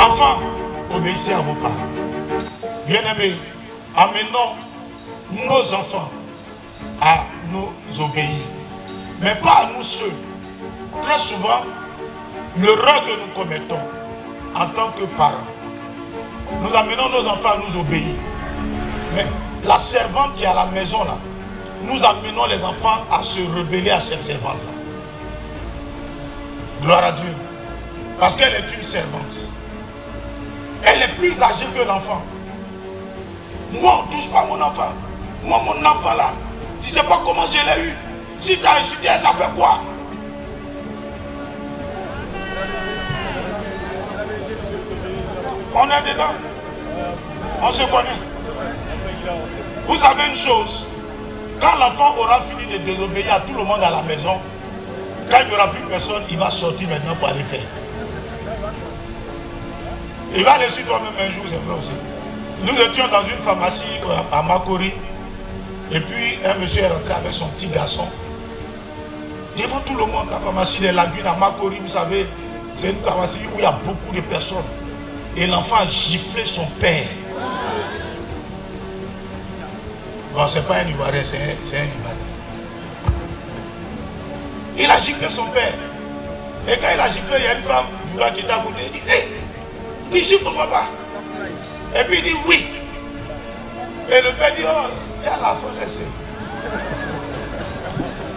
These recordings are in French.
Enfants, obéissez à vos parents. Bien-aimés, amenons nos enfants à nous obéir. Mais pas à nous seuls. Très souvent, l'erreur que nous commettons en tant que parents, nous amenons nos enfants à nous obéir. Mais la servante qui est à la maison là, nous amenons les enfants à se rebeller à cette servante-là. Gloire à Dieu. Parce qu'elle est une servante. Elle est plus âgée que l'enfant. Moi, on ne touche pas mon enfant. Moi, mon enfant là, si c'est pas comment je l'ai eu, si tu as insulté, ça fait quoi? On est dedans. On se connaît. Vous savez une chose, quand l'enfant aura fini de désobéir à tout le monde à la maison, quand il n'y aura plus personne, il va sortir maintenant pour aller faire. Il va aller sur toi-même un jour, c'est vrai aussi. Nous étions dans une pharmacie à Makori, et puis un monsieur est rentré avec son petit garçon. Devant tout le monde, la pharmacie des Lagunes à Makori, vous savez, c'est une pharmacie où il y a beaucoup de personnes. Et l'enfant a giflé son père. Bon, c'est pas un Ivoirien, c'est un Ivoirien. Il a giflé son père. Et quand il a giflé, il y a une femme qui était à côté. Il dit, hé, tu gifles ton papa. Et puis il dit oui. Et le père dit, oh, il y a la faute, laissez.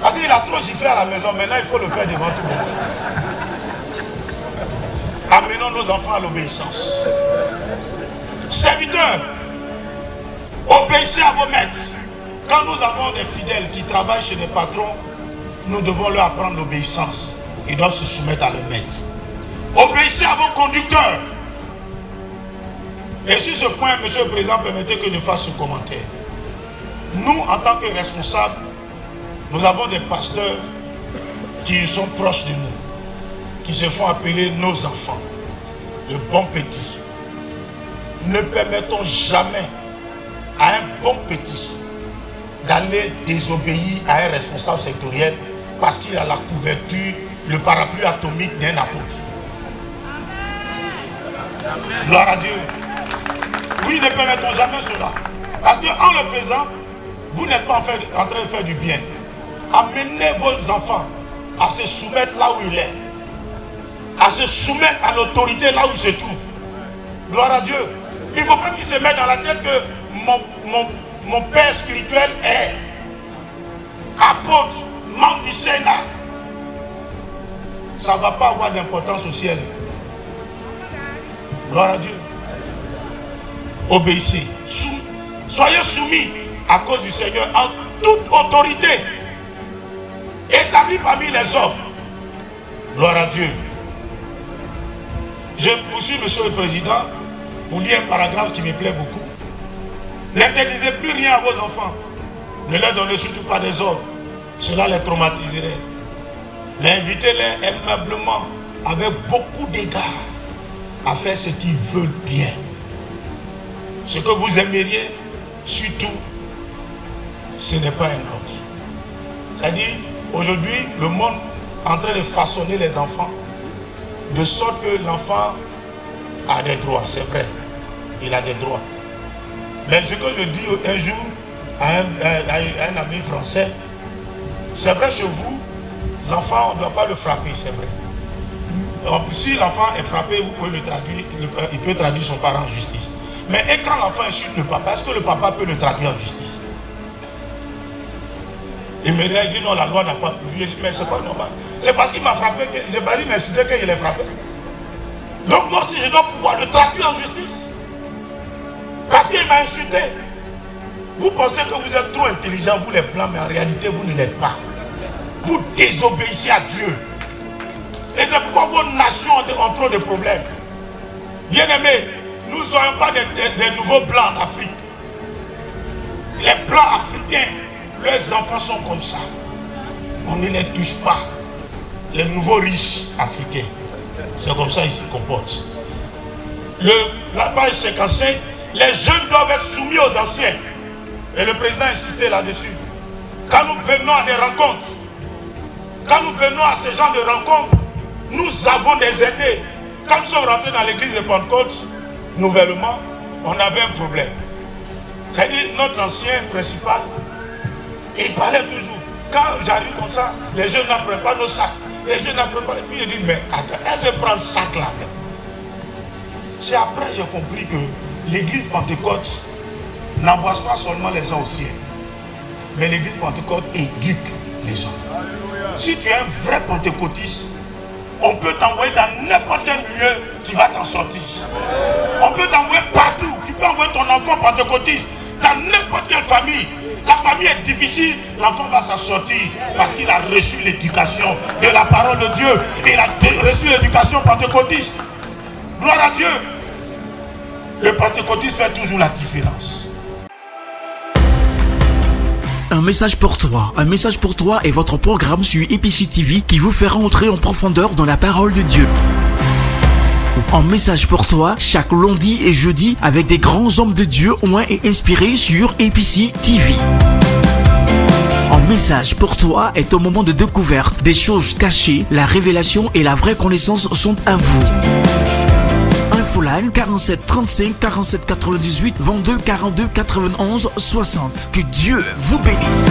Parce qu'il a trop giflé à la maison, maintenant il faut le faire devant tout le monde. Amenons nos enfants à l'obéissance. Serviteurs, obéissez à vos maîtres. Quand nous avons des fidèles qui travaillent chez des patrons, nous devons leur apprendre l'obéissance. Ils doivent se soumettre à leur maître. Obéissez à vos conducteurs. Et sur ce point, Monsieur le Président, permettez que je fasse ce commentaire. Nous, en tant que responsables, nous avons des pasteurs qui sont proches de nous, qui se font appeler nos enfants, de bons petits. Ne permettons jamais à un bon petit d'aller désobéir à un responsable sectoriel parce qu'il a la couverture, le parapluie atomique d'un apôtre. Gloire à Dieu. Oui, ne permettons jamais cela. Parce qu'en le faisant, vous n'êtes pas en train de faire du bien. Amenez vos enfants à se soumettre là où il est. À se soumettre à l'autorité là où il se trouve. Gloire à Dieu. Il ne faut pas qu'il se mette dans la tête que mon père spirituel est apôtre, membre du Sénat. Ça ne va pas avoir d'importance au ciel. Gloire à Dieu. Obéissez. Soyez soumis à cause du Seigneur en toute autorité établie parmi les hommes. Gloire à Dieu. Je poursuis, Monsieur le Président, pour lire un paragraphe qui me plaît beaucoup. N'interdisez plus rien à vos enfants. Ne leur donnez surtout pas des ordres. Cela les traumatiserait. Mais invitez-les aimablement, avec beaucoup d'égard, à faire ce qu'ils veulent bien. Ce que vous aimeriez, surtout, ce n'est pas un ordre. C'est-à-dire, aujourd'hui, le monde est en train de façonner les enfants, de sorte que l'enfant a des droits, c'est vrai. Il a des droits. Mais ce que je dis un jour à un ami français, c'est vrai chez vous, l'enfant, on ne doit pas le frapper, c'est vrai. Si l'enfant est frappé, vous pouvez le traduire, il peut traduire son parent en justice. Mais et quand l'enfant insulte le papa, est-ce que le papa peut le traduire en justice? Il me dit non, la loi n'a pas prévu, mais c'est pas normal. C'est parce qu'il m'a frappé, que je n'ai pas dit m'insulter qu'il est frappé. Donc moi aussi je dois pouvoir le traduire en justice. Parce qu'il m'a insulté. Vous pensez que vous êtes trop intelligent, vous les blancs, mais en réalité vous ne l'êtes pas. Vous désobéissez à Dieu. Et c'est pourquoi vos nations ont trop de problèmes. Bien aimés, nous ne soyons pas des nouveaux blancs d'Afrique. Les blancs africains, leurs enfants sont comme ça. On ne les touche pas. Les nouveaux riches africains, c'est comme ça qu'ils se comportent. La page 55, les jeunes doivent être soumis aux anciens. Et le président a insisté là-dessus. Quand nous venons à des rencontres, quand nous venons à ce genre de rencontres, nous avons des aînés. Quand nous sommes rentrés dans l'église de Pentecôte, nouvellement, on avait un problème. C'est-à-dire, notre ancien principal, il parlait toujours. Quand j'arrive comme ça, les jeunes n'apprennent pas nos sacs. Les jeunes n'apprennent pas. Et puis il dit, mais attends, est-ce que je prends le sac là? C'est après que j'ai compris que l'église Pentecôte n'envoie pas seulement les gens au ciel, mais l'église Pentecôte éduque les gens. Si tu es un vrai pentecôtiste, on peut t'envoyer dans n'importe quel milieu, tu vas t'en sortir. On peut t'envoyer partout. Tu peux envoyer ton enfant pentecôtiste dans n'importe quelle famille. La famille est difficile, l'enfant va s'en sortir parce qu'il a reçu l'éducation de la parole de Dieu. Il a reçu l'éducation pentecôtiste. Gloire à Dieu. Le pentecôtiste fait toujours la différence. Un message pour toi. Un message pour toi est votre programme sur EPC TV qui vous fera entrer en profondeur dans la parole de Dieu. Un message pour toi chaque lundi et jeudi avec des grands hommes de Dieu oints et inspirés sur EPC TV. Un message pour toi est un moment de découverte des choses cachées. La révélation et la vraie connaissance sont à vous. Infoline 47 35 47 98 22 42 91 60. Que Dieu vous bénisse.